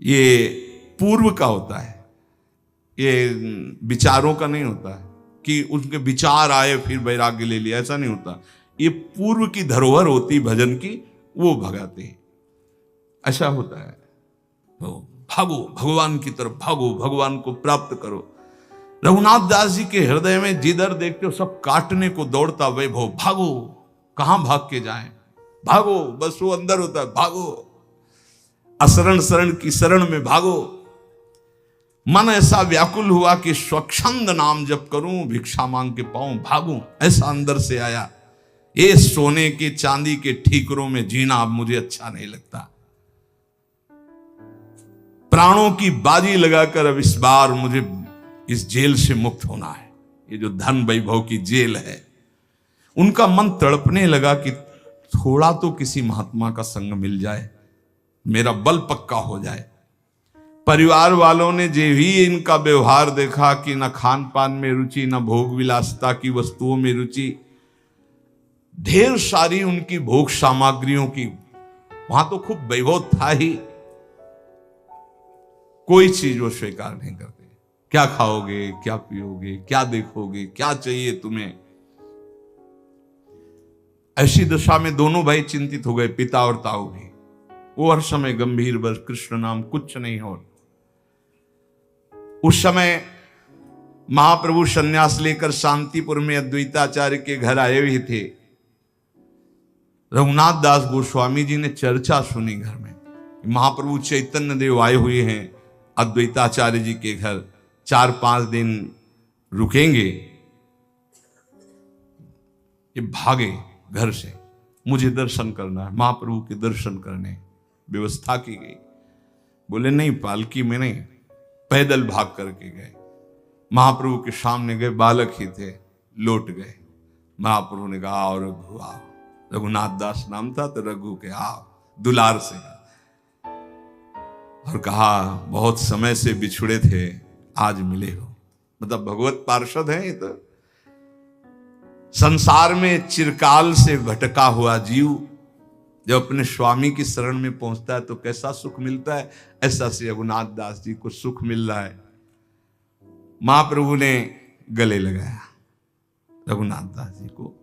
ये पूर्व का होता है, ये विचारों का नहीं होता है कि उनके विचार आए फिर वैराग्य ले लिया, ऐसा नहीं होता। ये पूर्व की धरोहर होती भजन की, वो भगाते हैं, ऐसा होता है। तो भागो, भगवान की तरफ भागो, भगवान को प्राप्त करो। रघुनाथ दास जी के हृदय में जिधर देखते हो सब काटने को दौड़ता वैभव। भागो, कहां भाग के जाएं, भागो, बस वो अंदर होता है, भागो, असरण शरण की शरण में भागो। मन ऐसा व्याकुल हुआ कि स्वच्छंद नाम जप करूं, भिक्षा मांग के पाऊं, भागूं, ऐसा अंदर से आया। ये सोने के चांदी के ठीकरों में जीना अब मुझे अच्छा नहीं लगता। प्राणों की बाजी लगाकर अब इस बार मुझे इस जेल से मुक्त होना है। ये जो धन वैभव की जेल है, उनका मन तड़पने लगा कि थोड़ा तो किसी महात्मा का संग मिल जाए, मेरा बल पक्का हो जाए। परिवार वालों ने जो भी इनका व्यवहार देखा कि न खान पान में रुचि, न भोग विलासिता की वस्तुओं में रुचि, ढेर सारी उनकी भोग सामग्रियों की, वहां तो खूब वैभव था ही, कोई चीज वो स्वीकार नहीं करते। क्या खाओगे, क्या पियोगे, क्या देखोगे, क्या चाहिए तुम्हें। ऐसी दशा में दोनों भाई चिंतित हो गए, पिता और ताऊ भी। वो हर समय गंभीर, बस कृष्ण नाम, कुछ नहीं हो। उस समय महाप्रभु सन्यास लेकर शांतिपुर में अद्वैताचार्य के घर आए हुए थे। रघुनाथ दास गोस्वामी जी ने चर्चा सुनी घर में, महाप्रभु चैतन्य देव आए हुए हैं अद्वैताचार्य जी के घर, 4-5 दिन रुकेंगे। ये भागे घर से, मुझे दर्शन करना है, महाप्रभु के दर्शन करने। व्यवस्था की गई, बोले नहीं, पालकी में नहीं, पैदल भाग करके गए। महाप्रभु के सामने गए, बालक ही थे, लौट गए। महाप्रभु ने कहा, आओ रघु आओ। रघुनाथ दास नाम था तो रघु के आओ, दुलार से। और कहा, बहुत समय से बिछुड़े थे, आज मिले हो। मतलब भगवत पार्षद है ये तो। संसार में चिरकाल से भटका हुआ जीव जब अपने स्वामी की शरण में पहुंचता है तो कैसा सुख मिलता है, ऐसा से रघुनाथ दास जी को सुख मिल रहा है। महाप्रभु ने गले लगाया रघुनाथ दास जी को।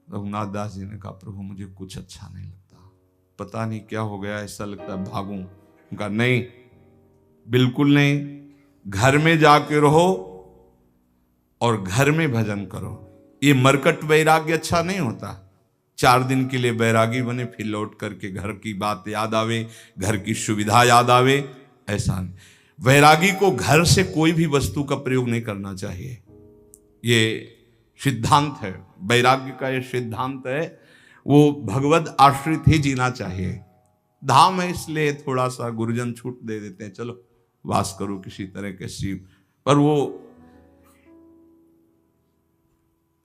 रघुनाथ दास जी ने कहा, प्रभु मुझे कुछ अच्छा नहीं लगता, पता नहीं क्या हो गया, ऐसा लगता है भागूं। उनका नहीं, बिल्कुल नहीं, घर में जाके रहो और घर में भजन करो। ये मरकट वैराग्य अच्छा नहीं होता। 4 दिन के लिए वैरागी बने, फिर लौट करके घर की बात याद आवे, घर की सुविधा याद आवे, ऐसा नहीं। वैरागी को घर से कोई भी वस्तु का प्रयोग नहीं करना चाहिए। ये सिद्धांत है, वैराग्य का ये सिद्धांत है। वो भगवत आश्रित ही जीना चाहिए। धाम है इसलिए थोड़ा सा गुरुजन छूट दे देते हैं, चलो वास करो किसी तरह के शिव, पर वो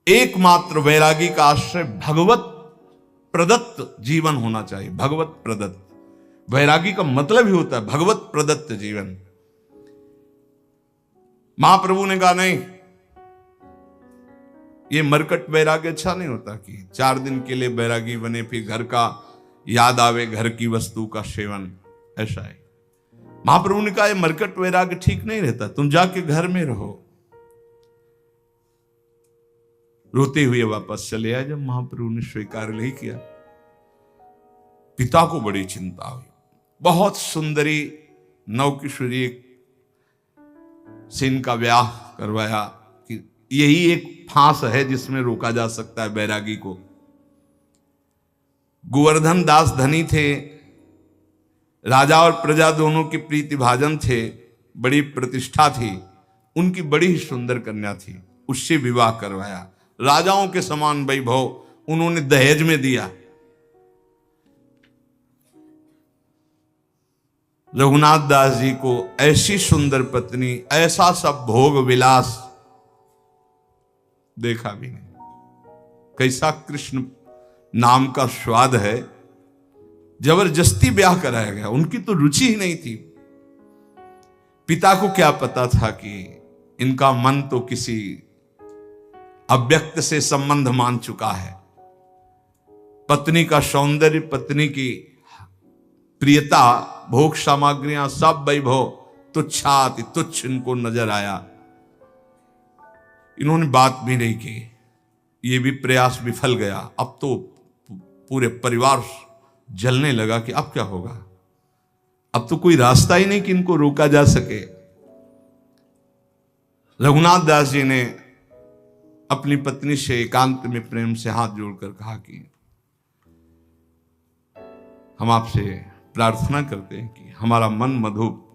एकमात्र वैरागी का आश्रय भगवत प्रदत्त जीवन होना चाहिए। भगवत प्रदत्त वैरागी का मतलब ही होता है भगवत प्रदत्त जीवन। महाप्रभु ने कहा, नहीं, ये मरकट वैराग्य अच्छा नहीं होता कि 4 दिन के लिए वैरागी बने, फिर घर का याद आवे, घर की वस्तु का सेवन, ऐसा है। महाप्रभु ने कहा, ये मरकट वैराग्य ठीक नहीं रहता, तुम जाके घर में रहो। रोते हुए वापस चले आए। जब महाप्रभु ने स्वीकार नहीं किया, पिता को बड़ी चिंता हुई। बहुत सुंदरी नवकिशोरी से इनका ब्याह करवाया कि यही एक फांस है जिसमें रोका जा सकता है बैरागी को। गोवर्धन दास धनी थे, राजा और प्रजा दोनों की प्रीति भाजन थे, बड़ी प्रतिष्ठा थी, उनकी बड़ी ही सुंदर कन्या थी, उससे विवाह करवाया। राजाओं के समान वैभव उन्होंने दहेज में दिया। रघुनाथ दास जी को ऐसी सुंदर पत्नी, ऐसा सब भोग विलास देखा भी नहीं। कैसा कृष्ण नाम का स्वाद है, जबरदस्ती ब्याह कराया गया। उनकी तो रुचि ही नहीं थी। पिता को क्या पता था कि इनका मन तो किसी अव्यक्त से संबंध मान चुका है। पत्नी का सौंदर्य, पत्नी की प्रियता, भोग सामग्रियां, सब वैभव तुच्छाति तुच्छ इनको नजर आया। इन्होंने बात भी नहीं की, ये भी प्रयास विफल गया। अब तो पूरे परिवार जलने लगा कि अब क्या होगा, अब तो कोई रास्ता ही नहीं कि इनको रोका जा सके। रघुनाथ दास जी ने अपनी पत्नी से एकांत में प्रेम से हाथ जोड़कर कहा कि हम आपसे प्रार्थना करते हैं कि हमारा मन मधुप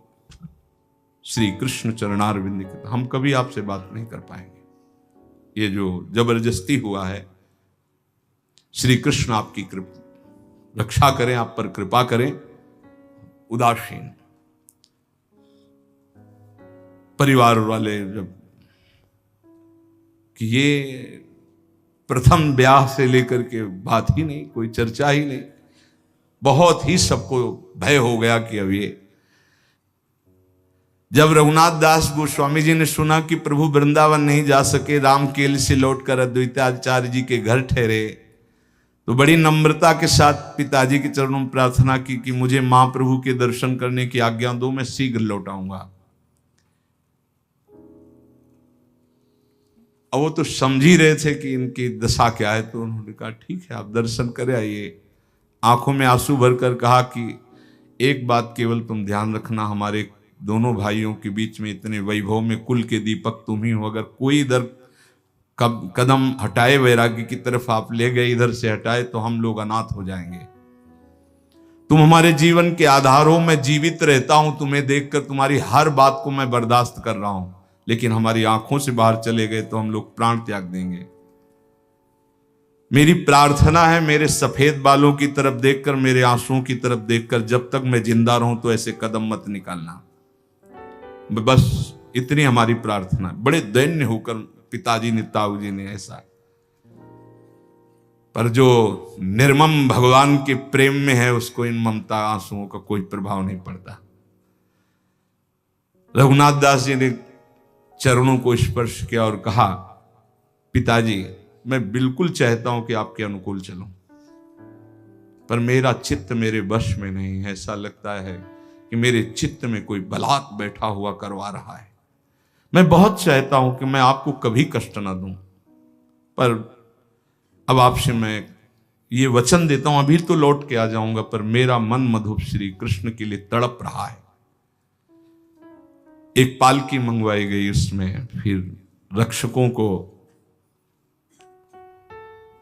श्री कृष्ण चरणारविंद के, हम कभी आपसे बात नहीं कर पाएंगे। ये जो जबरदस्ती हुआ है, श्री कृष्ण आपकी कृपा रक्षा करें, आप पर कृपा करें। उदासीन परिवार वाले जब कि ये प्रथम ब्याह से लेकर के बात ही नहीं, कोई चर्चा ही नहीं, बहुत ही सबको भय हो गया कि अब ये। जब रघुनाथ दास गोस्वामी जी ने सुना कि प्रभु वृंदावन नहीं जा सके, रामकेल से लौटकर अद्वैताचार्य जी के घर ठहरे, तो बड़ी नम्रता के साथ पिताजी के चरणों में प्रार्थना की कि मुझे महाप्रभु के दर्शन करने की आज्ञा दो, मैं शीघ्र लौट आऊंगा। अब वो तो समझ ही रहे थे कि इनकी दशा क्या है, तो उन्होंने कहा ठीक है आप दर्शन करे आइए। आंखों में आंसू भरकर कहा कि एक बात केवल तुम ध्यान रखना, हमारे दोनों भाइयों के बीच में इतने वैभव में कुल के दीपक तुम ही हो, अगर कोई इधर कदम हटाए वैराग्य की तरफ आप ले गए, इधर से हटाए तो हम लोग अनाथ हो जाएंगे। तुम हमारे जीवन के आधार हो, मैं जीवित रहता हूं तुम्हें देखकर, तुम्हारी हर बात को मैं बर्दाश्त कर रहा हूं, लेकिन हमारी आंखों से बाहर चले गए तो हम लोग प्राण त्याग देंगे। मेरी प्रार्थना है मेरे सफेद बालों की तरफ देखकर, मेरे आंसुओं की तरफ देखकर, जब तक मैं जिंदा रहूं तो ऐसे कदम मत निकालना, बस इतनी हमारी प्रार्थना। बड़े दैन्य होकर पिताजी ने, ताऊ जी ने ऐसा, पर जो निर्मम भगवान के प्रेम में है उसको इन ममता आंसुओं का कोई प्रभाव नहीं पड़ता। रघुनाथ दास जी ने चरणों को स्पर्श किया और कहा पिताजी मैं बिल्कुल चाहता हूं कि आपके अनुकूल चलूं, पर मेरा चित्त मेरे वश में नहीं है। ऐसा लगता है कि मेरे चित्त में कोई बलात् बैठा हुआ करवा रहा है। मैं बहुत चाहता हूं कि मैं आपको कभी कष्ट ना दूं, पर अब आपसे मैं ये वचन देता हूं, अभी तो लौट के आ जाऊंगा, पर मेरा मन मधुप श्री कृष्ण के लिए तड़प रहा है। एक पालकी मंगवाई गई, उसमें फिर रक्षकों को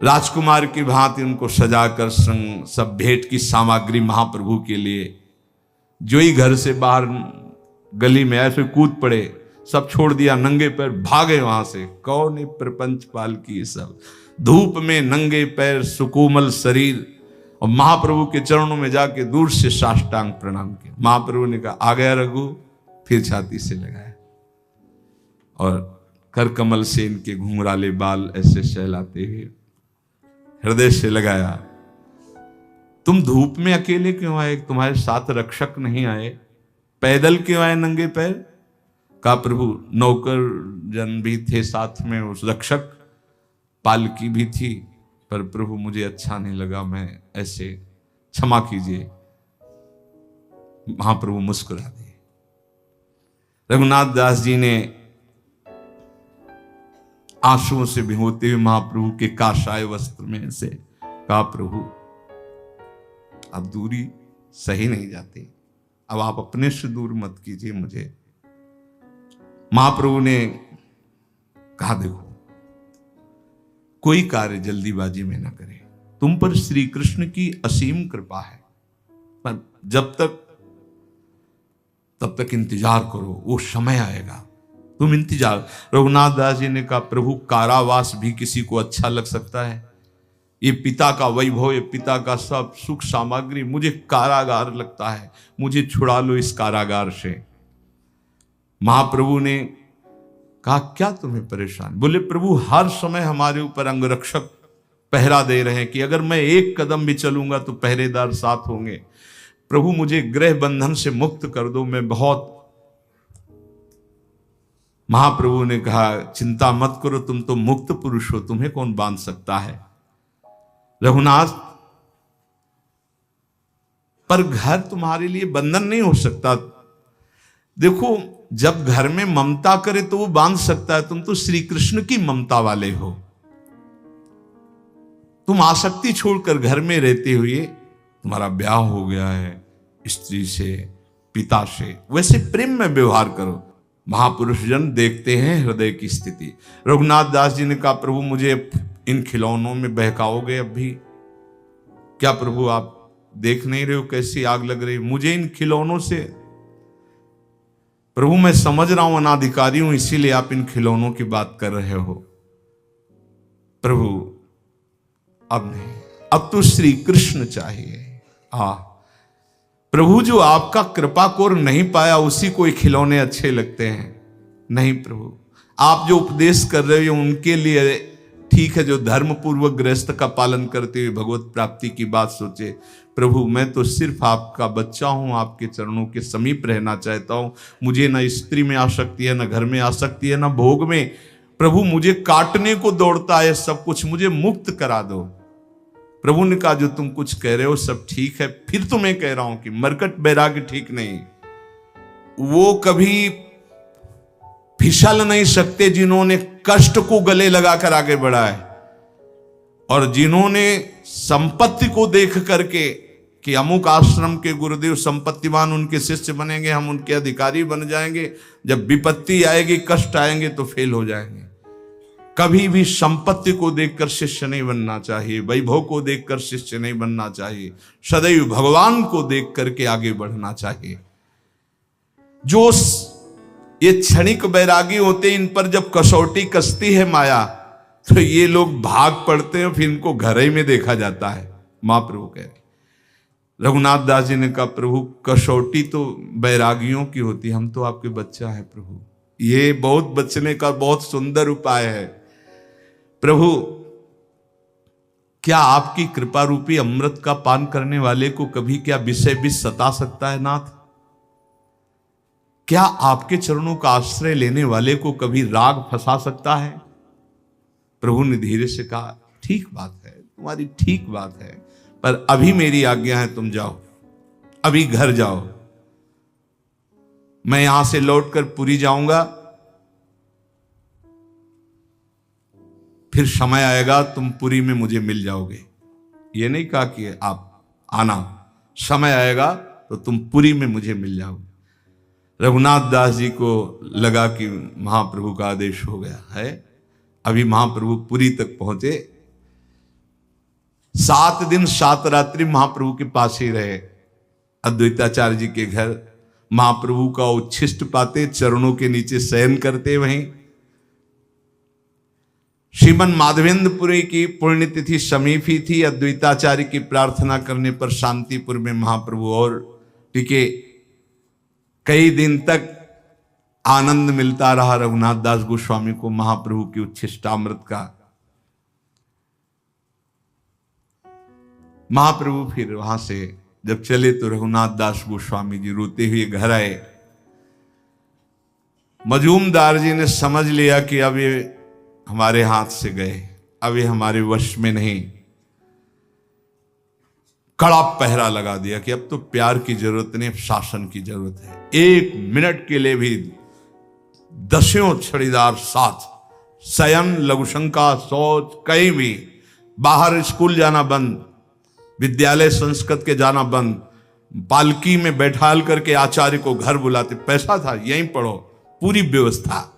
राजकुमार की भांति उनको सजाकर सब भेंट की सामग्री महाप्रभु के लिए, जो ही घर से बाहर गली में ऐसे कूद पड़े, सब छोड़ दिया, नंगे पैर भागे वहां से। कौन प्रपंच पालकी, सब धूप में नंगे पैर, सुकोमल शरीर, और महाप्रभु के चरणों में जाके दूर से साष्टांग प्रणाम किया। महाप्रभु ने कहा आ गया रघु, फिर छाती से लगाया और कर कमल से इनके घुंघराले बाल ऐसे सहलाते हुए हृदय से लगाया। तुम धूप में अकेले क्यों आए, तुम्हारे साथ रक्षक नहीं आए, पैदल क्यों आए नंगे पैर? कहा प्रभु नौकर जन भी थे साथ में, उस रक्षक पालकी भी थी, पर प्रभु मुझे अच्छा नहीं लगा, मैं ऐसे, क्षमा कीजिए। महाप्रभु मुस्कुरा दिए। रघुनाथ दास जी ने आंसुओं से भिगोते हुए महाप्रभु के काशाय वस्त्र में से कहा प्रभु अब दूरी सही नहीं जाती, अब आप अपने से दूर मत कीजिए मुझे। महाप्रभु ने कहा देखो कोई कार्य जल्दीबाजी में ना करे, तुम पर श्री कृष्ण की असीम कृपा है, पर जब तक तब तक इंतजार करो, वो समय आएगा, तुम इंतजार। रघुनाथ दास जी ने कहा प्रभु कारावास भी किसी को अच्छा लग सकता है, ये पिता का वैभव, ये पिता का सब सुख सामग्री मुझे कारागार लगता है, मुझे छुड़ा लो इस कारागार से। महाप्रभु ने कहा क्या तुम्हें परेशान? बोले प्रभु हर समय हमारे ऊपर अंगरक्षक पहरा दे रहे हैं कि अगर मैं एक कदम भी चलूंगा तो पहरेदार साथ होंगे। प्रभु मुझे गृह बंधन से मुक्त कर दो, मैं बहुत। महाप्रभु ने कहा चिंता मत करो, तुम तो मुक्त पुरुष हो, तुम्हें कौन बांध सकता है। रघुनाथ पर घर तुम्हारे लिए बंधन नहीं हो सकता। देखो, जब घर में ममता करे तो वो बांध सकता है। तुम तो श्री कृष्ण की ममता वाले हो। तुम आसक्ति छोड़कर घर में रहते हुए तुम्हारा ब्याह हो गया है स्त्री से, पिता से, वैसे प्रेम में व्यवहार करो। महापुरुष जन देखते हैं हृदय की स्थिति। रघुनाथ दास जी ने कहा, प्रभु मुझे इन खिलौनों में बहकाओगे अब भी? क्या प्रभु आप देख नहीं रहे हो कैसी आग लग रही मुझे इन खिलौनों से? प्रभु मैं समझ रहा हूं अनाधिकारी हूं, इसीलिए आप इन खिलौनों की बात कर रहे हो। प्रभु अब नहीं, अब तो श्री कृष्ण चाहिए। प्रभु जो आपका कृपा कोर नहीं पाया उसी को खिलौने अच्छे लगते हैं। नहीं प्रभु, आप जो उपदेश कर रहे हो उनके लिए ठीक है, जो धर्म पूर्वक गृहस्थ का पालन करते हुए भगवत प्राप्ति की बात सोचे। प्रभु मैं तो सिर्फ आपका बच्चा हूं, आपके चरणों के समीप रहना चाहता हूं। मुझे ना स्त्री में आसक्ति है, ना घर में आसक्ति है, ना भोग में। प्रभु मुझे काटने को दौड़ता है सब कुछ, मुझे मुक्त करा दो। प्रभु ने कहा, जो तुम कुछ कह रहे हो सब ठीक है, फिर तो मैं कह रहा हूं कि मरकट बैराग्य ठीक नहीं। वो कभी फिसल नहीं सकते जिन्होंने कष्ट को गले लगाकर आगे बढ़ा है, और जिन्होंने संपत्ति को देख करके कि अमुक आश्रम के गुरुदेव संपत्तिवान, उनके शिष्य बनेंगे, हम उनके अधिकारी बन जाएंगे, जब विपत्ति आएगी, कष्ट आएंगे तो फेल हो जाएंगे। कभी भी संपत्ति को देखकर शिष्य नहीं बनना चाहिए, वैभव को देखकर शिष्य नहीं बनना चाहिए, सदैव भगवान को देख करके आगे बढ़ना चाहिए। जो ये क्षणिक बैरागी होते हैं, इन पर जब कसौटी कसती है माया, तो ये लोग भाग पड़ते हैं, फिर इनको घर ही में देखा जाता है। महाप्रभु कह रहे, रघुनाथ दास जी ने कहा, प्रभु कसौटी तो बैरागियों की होती, हम तो आपके बच्चा है प्रभु। ये बहुत बचने का बहुत सुंदर उपाय है। प्रभु क्या आपकी कृपा रूपी अमृत का पान करने वाले को कभी क्या विषय भी सता सकता है नाथ? क्या आपके चरणों का आश्रय लेने वाले को कभी राग फंसा सकता है? प्रभु ने धीरे से कहा, ठीक बात है तुम्हारी, ठीक बात है, पर अभी मेरी आज्ञा है, तुम जाओ, अभी घर जाओ। मैं यहां से लौटकर पुरी जाऊंगा, फिर समय आएगा तुम पुरी में मुझे मिल जाओगे। ये नहीं कहा कि आप आना, समय आएगा तो तुम पुरी में मुझे मिल जाओगे। रघुनाथ दास जी को लगा कि महाप्रभु का आदेश हो गया है। अभी महाप्रभु पुरी तक पहुंचे। 7 दिन 7 रात्रि महाप्रभु के पास ही रहे, अद्वैताचार्य जी के घर। महाप्रभु का उच्छिष्ट पाते, चरणों के नीचे शयन करते। वहीं श्रीमन माधवेंद्रपुरी की पुण्यतिथि समीपी थी। अद्वैताचार्य की प्रार्थना करने पर शांतिपुर में महाप्रभु और टिके। कई दिन तक आनंद मिलता रहा रघुनाथ दास गोस्वामी को महाप्रभु की उच्छिष्टामृत का। महाप्रभु फिर वहां से जब चले तो रघुनाथ दास गोस्वामी जी रोते हुए घर आए। मजूमदार जी ने समझ लिया कि अब ये हमारे हाथ से गए, अब ये हमारे वश में नहीं। कड़ा पहरा लगा दिया कि अब तो प्यार की जरूरत नहीं, अब शासन की जरूरत है। 1 मिनट के लिए भी दसियों छड़ीदार साथ, शयन, लघुशंका, शौच, कहीं भी बाहर, स्कूल जाना बंद, विद्यालय संस्कृत के जाना बंद, पालकी में बैठाल करके आचार्य को घर बुलाते। पैसा था, यहीं पढ़ो, पूरी व्यवस्था।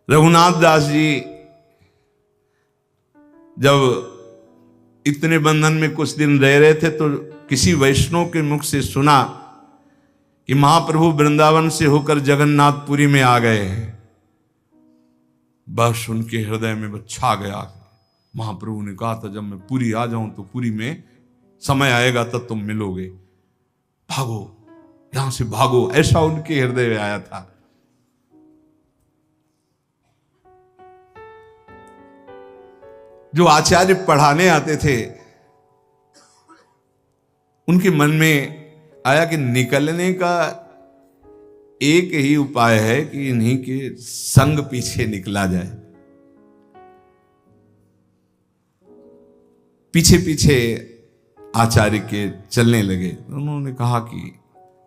रघुनाथ दास जी जब इतने बंधन में कुछ दिन रह रहे थे तो किसी वैष्णव के मुख से सुना कि महाप्रभु वृंदावन से होकर जगन्नाथपुरी में आ गए हैं। बस उनके हृदय में छा गया। महाप्रभु ने कहा था, जब मैं पुरी आ जाऊं तो पुरी में समय आएगा तब तुम मिलोगे, भागो यहां से भागो, ऐसा उनके हृदय में आया था। जो आचार्य पढ़ाने आते थे उनके मन में आया कि निकलने का एक ही उपाय है कि इन्हीं के संग पीछे निकला जाए। पीछे पीछे आचार्य के चलने लगे। उन्होंने कहा कि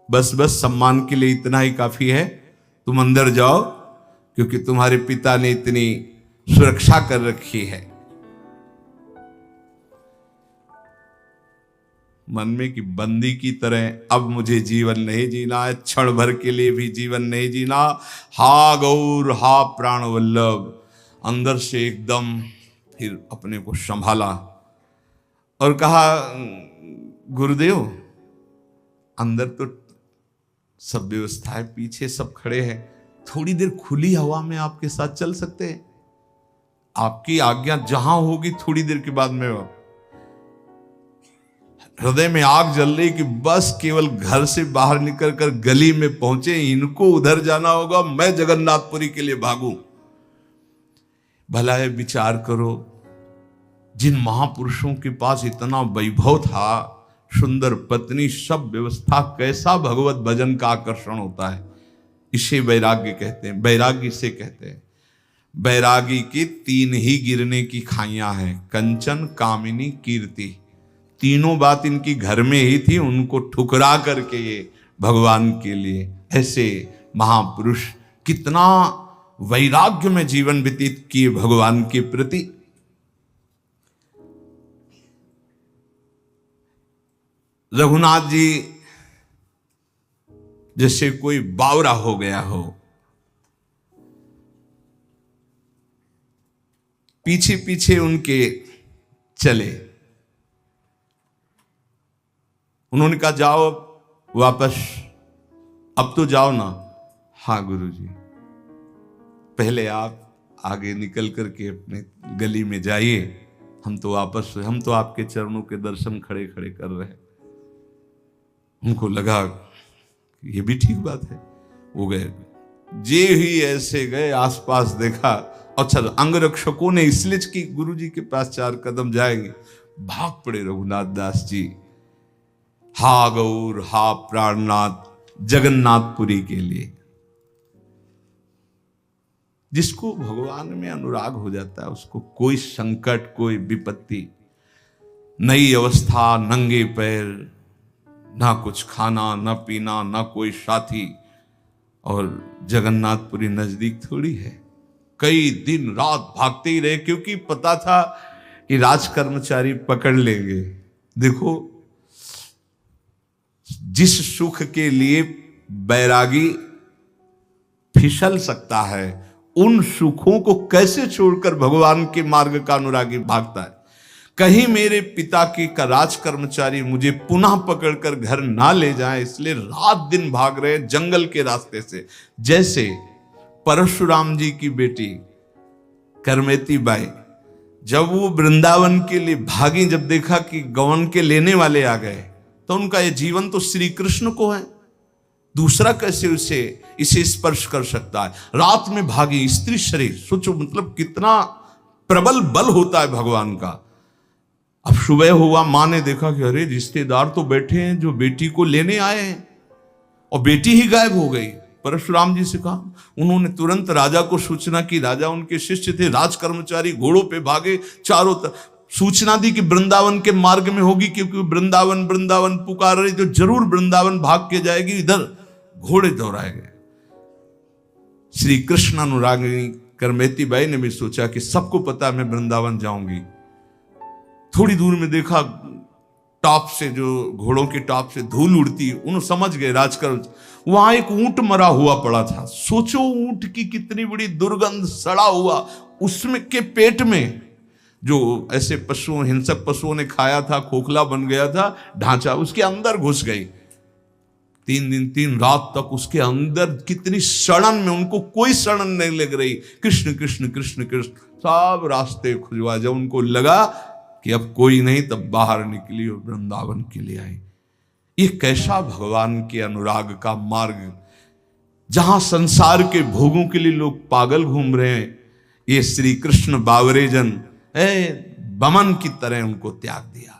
बस बस सम्मान के लिए इतना ही काफी है, तुम अंदर जाओ, क्योंकि तुम्हारे पिता ने इतनी सुरक्षा कर रखी है। मन में कि बंदी की तरह अब मुझे जीवन नहीं जीना है, क्षण भर के लिए भी जीवन नहीं जीना। हा गौर हा प्राण वल्लभ, अंदर से एकदम फिर अपने को संभाला और कहा, गुरुदेव अंदर तो सब व्यवस्था है, पीछे सब खड़े हैं, थोड़ी देर खुली हवा में आपके साथ चल सकते हैं? आपकी आज्ञा जहां होगी थोड़ी देर के बाद में। हृदय में आग जल रही कि बस केवल घर से बाहर निकलकर गली में पहुंचे, इनको उधर जाना होगा, मैं जगन्नाथपुरी के लिए भागूं। भला है विचार करो, जिन महापुरुषों के पास इतना वैभव था, सुंदर पत्नी, सब व्यवस्था, कैसा भगवत भजन का आकर्षण होता है। इसे वैराग्य कहते हैं, वैराग्य से कहते हैं। वैरागी की 3 ही गिरने की खाइयां हैं, कंचन, कामिनी, कीर्ति। तीनों बात इनकी घर में ही थी, उनको ठुकरा करके ये भगवान के लिए, ऐसे महापुरुष कितना वैराग्य में जीवन व्यतीत किए भगवान के प्रति। रघुनाथ जी जैसे कोई बावरा हो गया हो, पीछे पीछे उनके चले। उन्होंने कहा जाओ वापस, अब तो जाओ ना। हाँ गुरुजी, पहले आप आगे निकल करके अपने गली में जाइए, हम तो वापस, हम तो आपके चरणों के दर्शन खड़े खड़े कर रहे हैं। उनको लगा ये भी ठीक बात है, वो गए। जे ही ऐसे गए, आसपास देखा, अच्छा अंगरक्षकों ने इसलिए कि गुरुजी के पास 4 कदम जाएंगे, भाग पड़े रघुनाथ दास जी। हा गौर हा प्राणनाथ, जगन्नाथपुरी के लिए। जिसको भगवान में अनुराग हो जाता है, उसको कोई संकट, कोई विपत्ति, नई अवस्था, नंगे पैर, ना कुछ खाना ना पीना, ना कोई साथी, और जगन्नाथपुरी नजदीक थोड़ी है। कई दिन रात भागते ही रहे, क्योंकि पता था कि राज कर्मचारी पकड़ लेंगे। देखो, जिस सुख के लिए बैरागी फिसल सकता है, उन सुखों को कैसे छोड़कर भगवान के मार्ग का अनुरागी भागता है। कहीं मेरे पिता की का राज कर्मचारी मुझे पुनः पकड़कर घर ना ले जाए, इसलिए रात दिन भाग रहे जंगल के रास्ते से। जैसे परशुराम जी की बेटी करमेती बाई, जब वो वृंदावन के लिए भागी, जब देखा कि गवन के लेने वाले आ गए, तो उनका ये जीवन तो श्री कृष्ण को है, दूसरा कैसे इसे स्पर्श कर सकता है। रात में भागी, स्त्री शरीर, सोचो मतलब कितना प्रबल बल होता है भगवान का। अब सुबह हुआ, मां ने देखा कि अरे रिश्तेदार तो बैठे हैं जो बेटी को लेने आए हैं, और बेटी ही गायब हो गई। परशुराम जी से कहा, उन्होंने तुरंत राजा को सूचना की। राजा उनके शिष्य थे, राज कर्मचारी घोड़ों पे भागे, चारों तरफ सूचना दी कि वृंदावन के मार्ग में होगी, क्योंकि वृंदावन वृंदावन पुकार रही, तो जरूर वृंदावन भाग के जाएगी। इधर घोड़े दौड़ाए गए। श्री कृष्ण अनुरागिनी करमेती बाई ने भी सोचा कि सबको पता मैं वृंदावन जाऊंगी। थोड़ी दूर में देखा टॉप से, जो घोड़ों के टॉप से धूल उड़ती, उन्होंने समझ गए राजकर। वहां एक ऊंट मरा हुआ पड़ा था। सोचो ऊंट की कितनी बड़ी दुर्गंध, सड़ा हुआ, उसमें के पेट में जो ऐसे पशुओं, हिंसक पशुओं ने खाया था, खोखला बन गया था ढांचा, उसके अंदर घुस गई। 3 दिन 3 रात तक उसके अंदर कितनी सड़न में, उनको कोई सड़न नहीं लग रही। कृष्ण कृष्ण कृष्ण कृष्ण, सब रास्ते खुजवा। जब उनको लगा कि अब कोई नहीं, तब बाहर निकली और वृंदावन के लिए आई। ये कैसा भगवान के अनुराग का मार्ग, जहां संसार के भोगों के लिए लोग पागल घूम रहे हैं, ये श्री कृष्ण बावरे जन बमन की तरह उनको त्याग दिया।